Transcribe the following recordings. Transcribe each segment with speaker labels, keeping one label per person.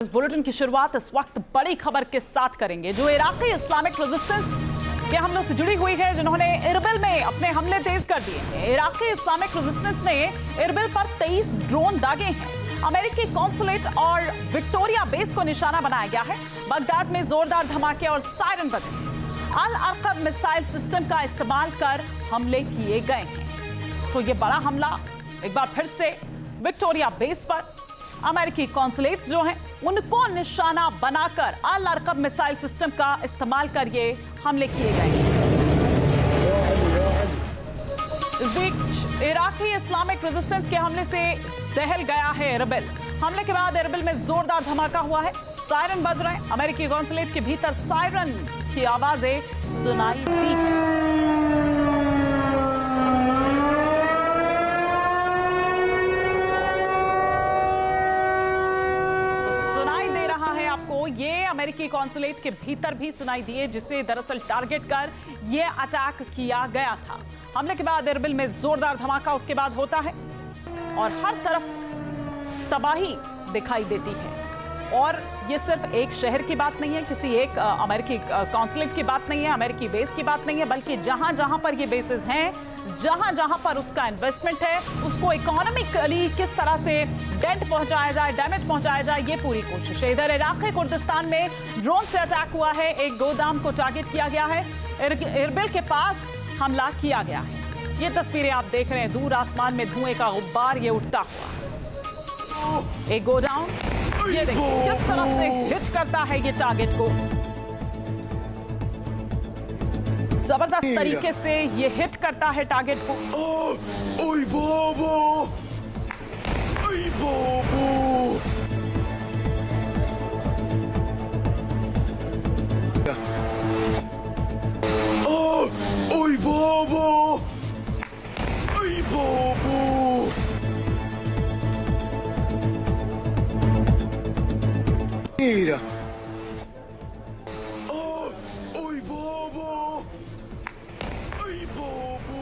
Speaker 1: इस बुलेटिन की शुरुआत इस वक्त बड़ी खबर के साथ करेंगे जो इराकी इस्लामिक रेजिस्टेंस के हमलों से जुड़ी हुई है, जिन्होंने इरबिल में अपने हमले तेज कर दिए हैं। इराकी इस्लामिक रेजिस्टेंस ने इरबिल पर 23 ड्रोन दागे हैं। अमेरिकी कॉन्सुलेट और विक्टोरिया बेस को निशाना बनाया गया है। बगदाद में जोरदार धमाके और सायरन बजे। अल अरकब मिसाइल सिस्टम का इस्तेमाल कर हमले किए गए हैं। तो ये बड़ा हमला एक बार फिर से विक्टोरिया बेस पर अमेरिकी कॉन्सुलेट जो हैं उनको निशाना बनाकर अल अरकब मिसाइल सिस्टम का इस्तेमाल कर ये हमले किए गए हैं। इस बीच इराकी इस्लामिक रेजिस्टेंस के हमले से दहल गया है इरबिल। हमले के बाद इरबिल में जोरदार धमाका हुआ है, सायरन बज रहे हैं। अमेरिकी कॉन्सुलेट के भीतर सायरन की आवाजें सुनाई दी हैं। ये अमेरिकी कॉन्सुलेट के भीतर भी सुनाई दिए, जिसे दरअसल टारगेट कर ये अटैक किया गया था। हमले के बाद इरबिल में जोरदार धमाका उसके बाद होता है और हर तरफ तबाही दिखाई देती है। और ये सिर्फ एक शहर की बात नहीं है, किसी एक अमेरिकी कॉन्सुलेट की बात नहीं है, अमेरिकी बेस की बात नहीं है, बल्कि जहां जहां पर ये बेसेस हैं, जहां जहां पर उसका इन्वेस्टमेंट है, उसको इकोनॉमिकली किस तरह से डेंट पहुंचाया जाए, डैमेज पहुंचाया जाए, ये पूरी कोशिश है। इधर इराक़ी कुर्दिस्तान में ड्रोन से अटैक हुआ है। एक गोदाम को टारगेट किया गया है। इरबिल के पास हमला किया गया है। ये तस्वीरें आप देख रहे हैं, दूर आसमान में धुएं का गुब्बार ये उठता हुआ। एक गोडाउन, ये देखिए किस तरह से हिट करता है ये टारगेट को। जबरदस्त तरीके से ये हिट करता है टारगेट को।
Speaker 2: ओए बाबा, ओए बाबा। ओए बाबा, ओए बाबा। Mira. Oy baba. Oy baba.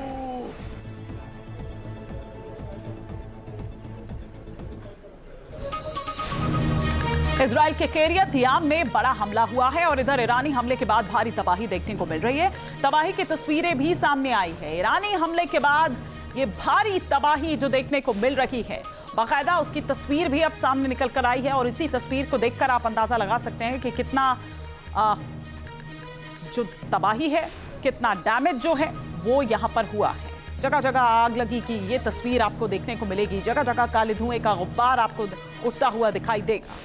Speaker 1: Israel के किर्यत याम में बड़ा हमला हुआ है और इधर ईरानी हमले के बाद भारी तबाही देखने को मिल रही है। तबाही की तस्वीरें भी सामने आई है। ईरानी हमले के बाद ये भारी तबाही जो देखने को मिल रही है, बाकायदा उसकी तस्वीर भी अब सामने निकल कर आई है। और इसी तस्वीर को देखकर आप अंदाजा लगा सकते हैं कि कितना जो तबाही है, कितना डैमेज जो है वो यहाँ पर हुआ है। जगह जगह आग लगी की ये तस्वीर आपको देखने को मिलेगी। जगह जगह काले धुएं का गुब्बार आपको उठता हुआ दिखाई देगा।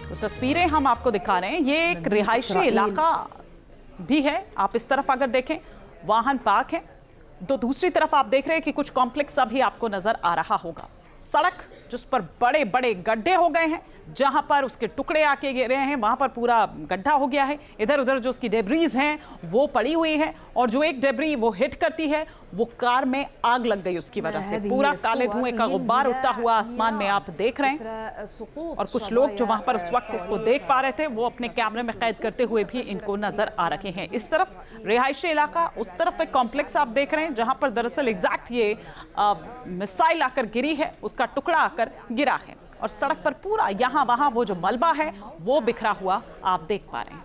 Speaker 1: तो तस्वीरें हम आपको दिखा रहे हैं। ये एक रिहायशी इलाका भी है। आप इस तरफ अगर देखें वाहन पार्क है, तो दूसरी तरफ आप देख रहे हैं कि कुछ कॉम्प्लेक्स अभी आपको नजर आ रहा होगा। सड़क जिस पर बड़े बड़े गड्ढे हो गए हैं, जहां पर उसके टुकड़े आके गिरे हैं, वहां पर पूरा गड्ढा हो गया है। इधर उधर जो उसकी डेब्रीज हैं वो पड़ी हुई है, और जो एक डेब्री वो हिट करती है वो कार में आग लग गई उसकी वजह से। पूरा काले धुएं का गुब्बार उठता हुआ आसमान में आप देख रहे हैं। और कुछ लोग जो वहां पर उस वक्त इसको देख पा रहे थे वो अपने कैमरे में कैद करते हुए भी इनको नजर आ रहे हैं। इस तरफ रिहायशी इलाका, उस तरफ एक कॉम्प्लेक्स आप देख रहे हैं जहां पर दरअसल एग्जैक्ट ये मिसाइल आकर गिरी है, उसका टुकड़ा आकर गिरा है। और सड़क पर पूरा यहाँ वहां वो जो मलबा है वो बिखरा हुआ आप देख पा रहे हैं।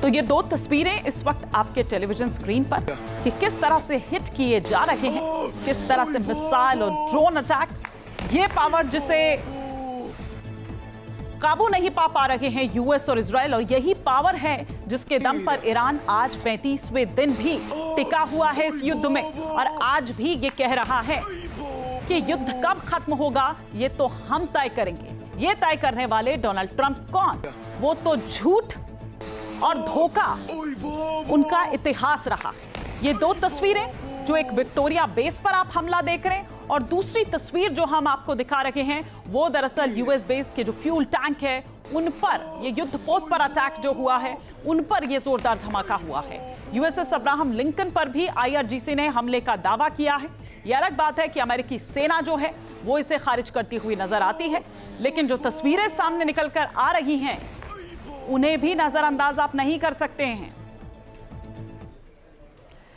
Speaker 1: तो ये दो तस्वीरें इस वक्त आपके टेलीविजन स्क्रीन पर कि किस तरह से हिट किए जा रहे हैं, किस तरह से मिसाइल और ड्रोन अटैक। ये पावर जिसे काबू नहीं पा रहे हैं यूएस और इजराइल, और यही पावर है जिसके दम पर ईरान आज 35वें दिन भी टिका हुआ है इस युद्ध में। और आज भी ये कह रहा है कि युद्ध कब खत्म होगा ये तो हम तय करेंगे। ये तय करने वाले डोनाल्ड ट्रंप कौन? वो तो झूठ और धोखा उनका इतिहास रहा है। ये दो तस्वीरें जो एक विक्टोरिया बेस पर आप हमला देख रहे हैं, और दूसरी तस्वीर जो हम आपको दिखा रहे हैं वो दरअसल यूएस बेस के जो फ्यूल टैंक है उन पर ये युद्धपोत पर अटैक जो हुआ है, उन पर ये जोरदार धमाका हुआ है। यूएसएस अब्राहम लिंकन पर भी आईआरजीसी ने हमले का दावा किया है। यह अलग बात है कि अमेरिकी सेना जो है वो इसे खारिज करती हुई नजर आती है, लेकिन जो तस्वीरें सामने निकलकर आ रही हैं उन्हें भी नजरअंदाज आप नहीं कर सकते हैं।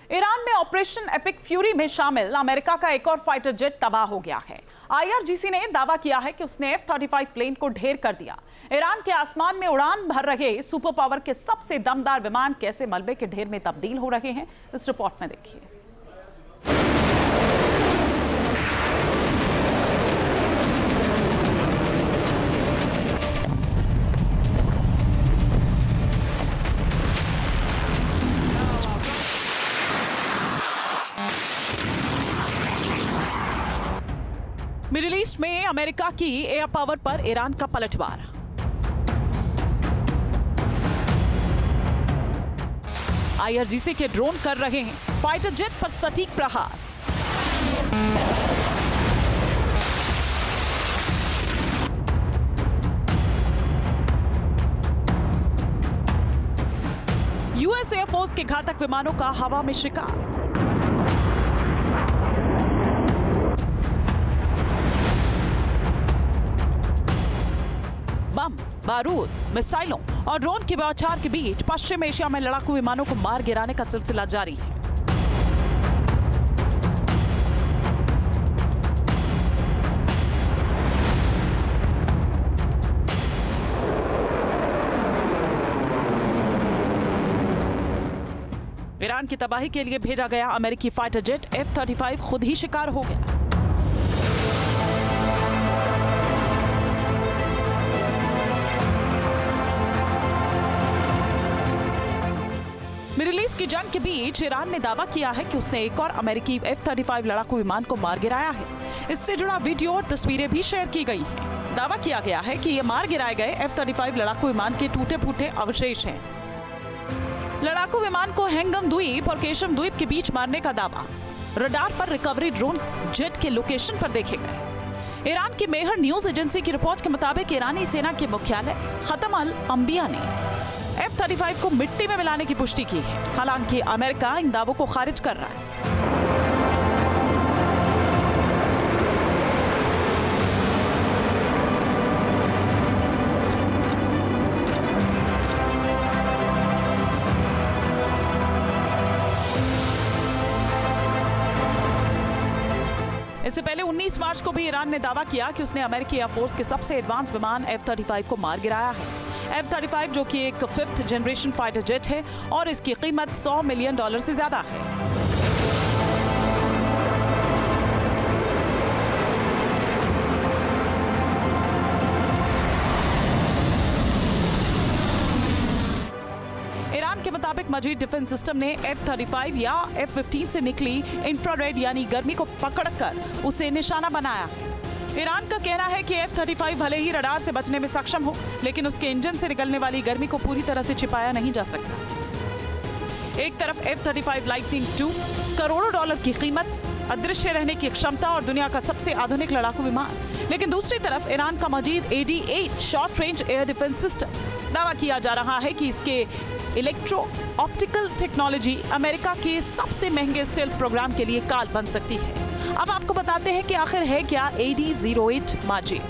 Speaker 1: ईरान में ऑपरेशन एपिक फ्यूरी में शामिल अमेरिका का एक और फाइटर जेट तबाह हो गया है। आईआरजीसी ने दावा किया है कि उसने F-35 प्लेन को ढेर कर दिया। ईरान के आसमान में उड़ान भर रहे सुपर पावर के सबसे दमदार विमान कैसे मलबे के ढेर में तब्दील हो रहे हैं, इस रिपोर्ट में देखिए। मिडिल ईस्ट में अमेरिका की एयर पावर पर ईरान का पलटवार। आईआरजीसी के ड्रोन कर रहे हैं फाइटर जेट पर सटीक प्रहार। यूएस एयरफोर्स के घातक विमानों का हवा में शिकार। बम, बारूद, मिसाइलों और ड्रोन की बौछार के बीच पश्चिम एशिया में लड़ाकू विमानों को मार गिराने का सिलसिला जारी है। ईरान की तबाही के लिए भेजा गया अमेरिकी फाइटर जेट F-35 खुद ही शिकार हो गया। मिडिल ईस्ट की जंग के बीच ईरान ने दावा किया है कि उसने एक और अमेरिकी F-35 लड़ाकू विमान को मार गिराया है। इससे जुड़ा वीडियो और तस्वीरें भी शेयर की गई हैं। दावा किया गया है कि ये मार गिराए गए F-35 लड़ाकू विमान के टूटे फूटे अवशेष हैं। लड़ाकू विमान को हैंगम द्वीप और केशम द्वीप के बीच मारने का दावा। रडार पर रिकवरी ड्रोन जेट के लोकेशन पर देखे गए। ईरान की मेहर न्यूज एजेंसी की रिपोर्ट के मुताबिक ईरानी सेना के मुख्यालय खतम अल अंबिया ने F-35 को मिट्टी में मिलाने की पुष्टि की है। हालांकि अमेरिका इन दावों को खारिज कर रहा है। इससे पहले 19 मार्च को भी ईरान ने दावा किया कि उसने अमेरिकी एयरफोर्स के सबसे एडवांस विमान F-35 को मार गिराया है। F-35 जो कि एक 5th जनरेशन फाइटर जेट है और इसकी कीमत $100 मिलियन से ज्यादा है। ईरान के मुताबिक मजीद डिफेंस सिस्टम ने F-35 या F-15 से निकली इंफ्रारेड यानी गर्मी को पकड़कर उसे निशाना बनाया है। ईरान का कहना है कि F-35 भले ही रडार से बचने में सक्षम हो, लेकिन उसके इंजन से निकलने वाली गर्मी को पूरी तरह से छिपाया नहीं जा सकता। एक तरफ F-35 लाइटनिंग II करोड़ों डॉलर की कीमत, अदृश्य रहने की क्षमता और दुनिया का सबसे आधुनिक लड़ाकू विमान, लेकिन दूसरी तरफ ईरान का मजीद AD-8 short range air defence system. दावा किया जा रहा है कि इसके इलेक्ट्रो ऑप्टिकल टेक्नोलॉजी अमेरिका के सबसे महंगे स्टेल्थ प्रोग्राम के लिए काल बन सकती है। अब आपको बताते हैं कि आखिर है क्या AD-08 माजिद।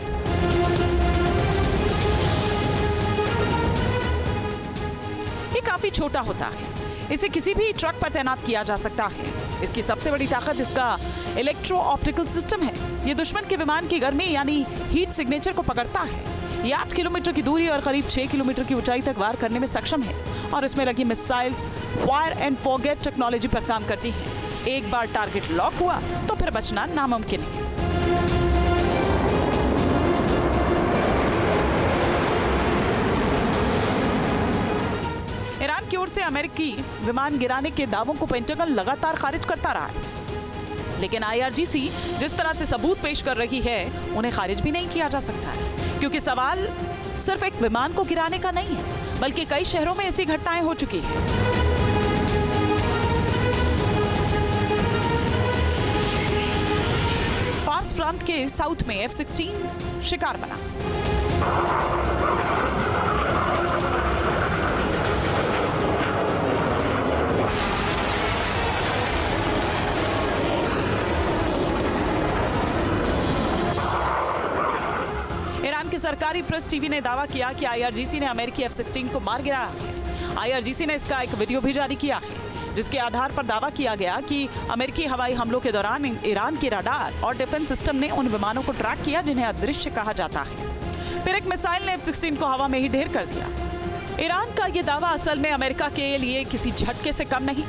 Speaker 1: ये काफी छोटा होता है, इसे किसी भी ट्रक पर तैनात किया जा सकता है। इसकी सबसे बड़ी ताकत इसका इलेक्ट्रो ऑप्टिकल सिस्टम है। ये दुश्मन के विमान की गर्मी यानी हीट सिग्नेचर को पकड़ता है। ये 8 किलोमीटर की दूरी और करीब 6 किलोमीटर की ऊंचाई तक वार करने में सक्षम है और इसमें लगी missiles fire and forget technology पर काम करती है। एक बार टारगेट लॉक हुआ तो फिर बचना नामुमकिन है। ईरान की ओर से अमेरिकी विमान गिराने के दावों को पेंटागन लगातार खारिज करता रहा है, लेकिन आईआरजीसी जिस तरह से सबूत पेश कर रही है उन्हें खारिज भी नहीं किया जा सकता है, क्योंकि सवाल सिर्फ एक विमान को गिराने का नहीं है, बल्कि कई शहरों में ऐसी घटनाएं हो चुकी हैं। फार्स प्रांत के साउथ में F-16 शिकार बना। सरकारी प्रेस टीवी ने दावा किया कि IRGC ने अमेरिकी F-16 को मार गिराया है। IRGC ने इसका एक वीडियो भी जारी किया है, जिसके आधार पर दावा किया गया कि अमेरिकी हवाई हमलों के दौरान ईरान के रडार और डिफेंस सिस्टम ने उन विमानों को ट्रैक किया जिन्हें अदृश्य कहा जाता है। फिर एक मिसाइल ने F-16 को हवा में ही ढेर कर दिया। ईरान का ये दावा असल में अमेरिका के लिए किसी झटके से कम नहीं,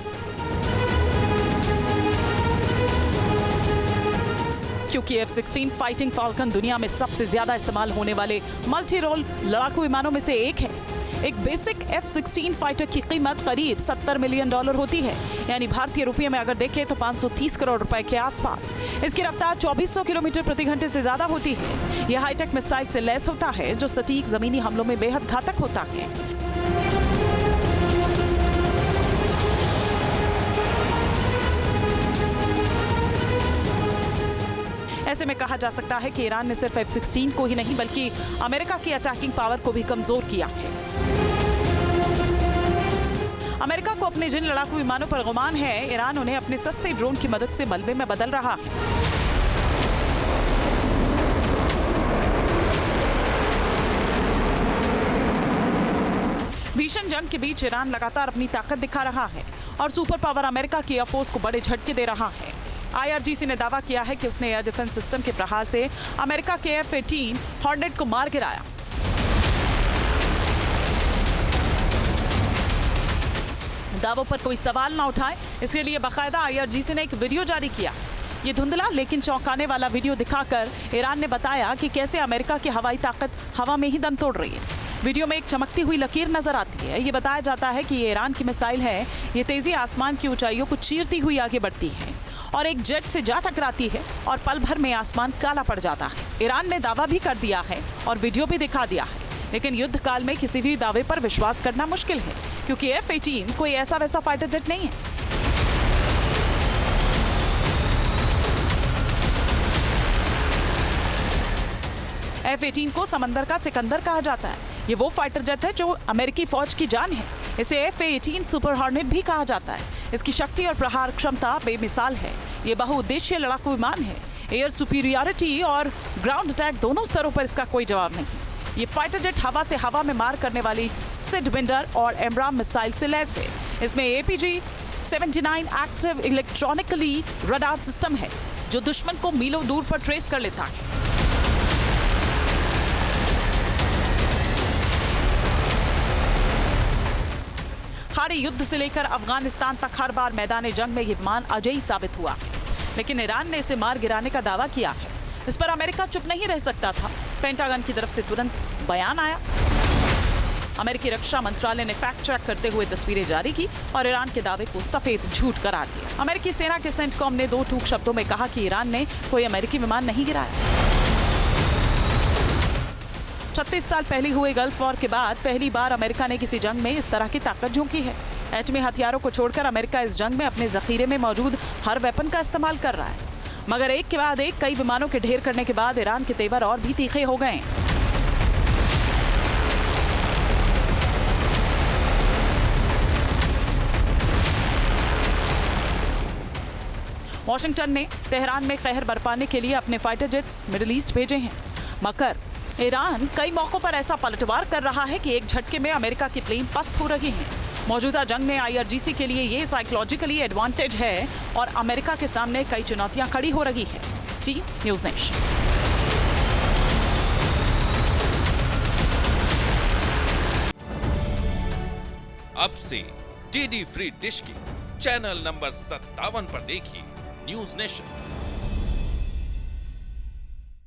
Speaker 1: क्योंकि F-16 फाइटिंग फाल्कन दुनिया में सबसे ज्यादा इस्तेमाल होने वाले मल्टी रोल लड़ाकू विमानों में से एक है। एक बेसिक F-16 फाइटर की कीमत करीब $70 मिलियन होती है, यानी भारतीय रुपये में अगर देखें तो 530 करोड़ रुपए के आसपास। इसकी रफ्तार 2400 किलोमीटर प्रति घंटे से ज्यादा होती है। यह हाईटेक मिसाइल से लैस होता है, जो सटीक जमीनी हमलों में बेहद घातक होता है। ऐसे में कहा जा सकता है कि ईरान ने सिर्फ F-16 को ही नहीं बल्कि अमेरिका की अटैकिंग पावर को भी कमजोर किया है। अमेरिका को अपने जिन लड़ाकू विमानों पर गुमान है, ईरान उन्हें अपने सस्ते ड्रोन की मदद से मलबे में बदल रहा है। भीषण जंग के बीच ईरान लगातार अपनी ताकत दिखा रहा है और सुपर पावर अमेरिका की एयरफोर्स को बड़े झटके दे रहा है। IRGC ने दावा किया है कि उसने एयर डिफेंस सिस्टम के प्रहार से अमेरिका के F-18 हॉर्नेट को मार गिराया। दावों पर कोई सवाल ना उठाए, इसके लिए बाकायदा IRGC ने एक वीडियो जारी किया। ये धुंधला लेकिन चौंकाने वाला वीडियो दिखाकर ईरान ने बताया कि कैसे अमेरिका की हवाई ताकत हवा में ही दम तोड़ रही है। वीडियो में एक चमकती हुई लकीर नजर आती है। ये बताया जाता है कि ये ईरान की मिसाइल है। ये तेजी आसमान की ऊंचाइयों को चीरती हुई आगे बढ़ती है और एक जेट से जा टकराती है और पल भर में आसमान काला पड़ जाता है। ईरान ने दावा भी कर दिया है और वीडियो भी दिखा दिया है, लेकिन युद्ध काल में किसी भी दावे पर विश्वास करना मुश्किल है, क्योंकि F-18 कोई ऐसा वैसा फाइटर जेट नहीं है। F-18 को समंदर का सिकंदर कहा जाता है। ये वो फाइटर जेट है जो अमेरिकी फौज की जान है। इसे F-18 सुपर हॉर्नेट भी कहा जाता है। इसकी शक्ति और प्रहार क्षमता बेमिसाल है। ये बहुउद्देशीय लड़ाकू विमान है। एयर सुपीरियरिटी और ग्राउंड अटैक दोनों स्तरों पर इसका कोई जवाब नहीं। ये फाइटर जेट हवा से हवा में मार करने वाली सिडविंडर और एमराम मिसाइल से लैस है। इसमें APG-79 active electronically radar system है, जो दुश्मन को मीलों दूर पर ट्रेस कर लेता है। खाड़ी युद्ध से लेकर अफगानिस्तान तक हर बार मैदान जंग में ये विमान अजयी साबित हुआ है, लेकिन ईरान ने इसे मार गिराने का दावा किया है। इस पर अमेरिका चुप नहीं रह सकता था। पेंटागन की तरफ से तुरंत बयान आया। अमेरिकी रक्षा मंत्रालय ने फैक्ट चेक करते हुए तस्वीरें जारी की और ईरान के दावे को सफेद झूठ करार दिया। अमेरिकी सेना के सेंटकॉम ने दो टूक शब्दों में कहा कि ईरान ने कोई अमेरिकी विमान नहीं गिराया। 36 साल पहले हुए गल्फ वॉर के बाद पहली बार अमेरिका ने किसी जंग में इस तरह की ताकत झोंकी है। एटमी हथियारों को छोड़कर अमेरिका इस जंग में अपने जखीरे में मौजूद हर वेपन का इस्तेमाल कर रहा है, मगर एक के बाद एक कई विमानों के ढेर करने के बाद ईरान के तेवर और भी तीखे हो गए। वॉशिंगटन ने तेहरान में कहर बरपाने के लिए अपने फाइटर जेट्स मिडिल ईस्ट भेजे हैं, मगर ईरान कई मौकों पर ऐसा पलटवार कर रहा है कि एक झटके में अमेरिका की प्लेन पस्त हो रही हैं। मौजूदा जंग में IRGC के लिए ये साइकोलॉजिकली एडवांटेज है और अमेरिका के सामने कई चुनौतियां खड़ी हो रही है। जी न्यूज़ नेशन।
Speaker 3: अब से DD फ्री डिश की चैनल नंबर 57 पर देखिए न्यूज़ नेशन।